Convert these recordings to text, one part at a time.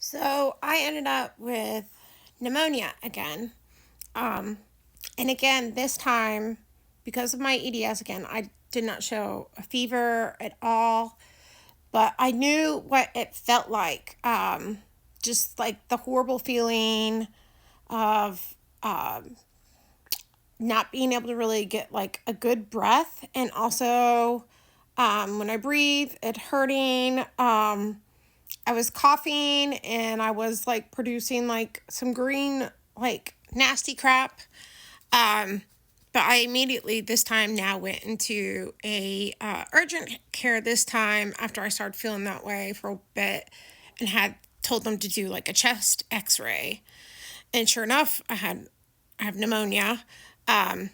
So I ended up with pneumonia again. Um, and again, this time, because of my EDS again, I did not show a fever at all, but I knew what it felt like. Just like the horrible feeling of not being able to really get like a good breath, and also when I breathe, it hurting. I was coughing and I was like producing like some green, like nasty crap. Um, but I immediately this time now went into a urgent care this time after I started feeling that way for a bit and had told them to do like a chest x-ray. And sure enough, I have pneumonia. Um,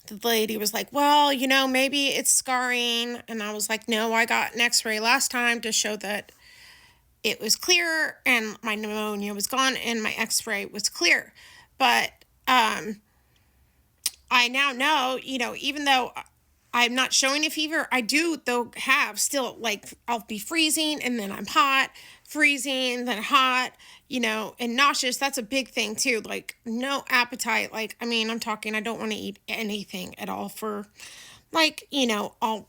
the lady was like, well, maybe it's scarring. And I was like, no, I got an x-ray last time to show that it was clear and my pneumonia was gone and my x-ray was clear. But I now know, even though I'm not showing a fever, I do though have still, like, I'll be freezing and then I'm hot, freezing, then hot, and nauseous. That's a big thing too. Like, no appetite. Like, I mean, I'm talking, I don't want to eat anything at all for, like, I'll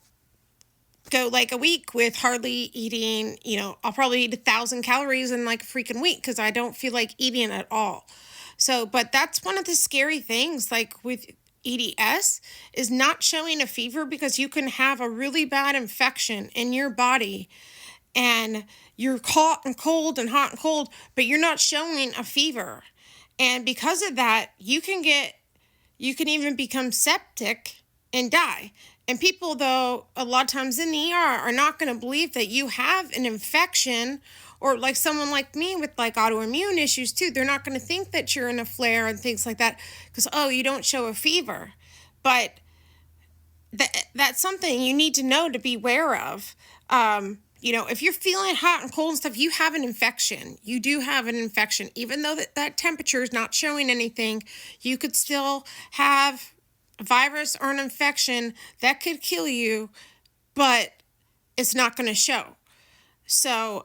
go like a week with hardly eating. I'll probably eat 1,000 calories in like a freaking week because I don't feel like eating at all. So, but that's one of the scary things, like with EDS, is not showing a fever, because you can have a really bad infection in your body and you're hot and cold and hot and cold, but you're not showing a fever. And because of that, you can even become septic and die. And people, though, a lot of times in the ER are not going to believe that you have an infection, or like someone like me with like autoimmune issues too. They're not going to think that you're in a flare and things like that because, oh, you don't show a fever. But that's something you need to know to be aware of. If you're feeling hot and cold and stuff, you have an infection. You do have an infection. Even though that temperature is not showing anything, you could still have a virus or an infection that could kill you, but it's not going to show. So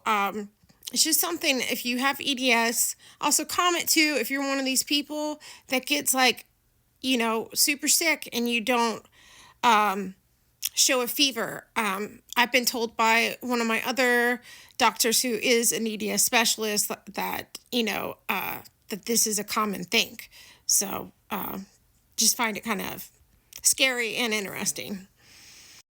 it's just something, if you have EDS, also comment too if you're one of these people that gets like, super sick and you don't show a fever. I've been told by one of my other doctors who is an EDS specialist that, that this is a common thing. So just find it kind of scary and interesting.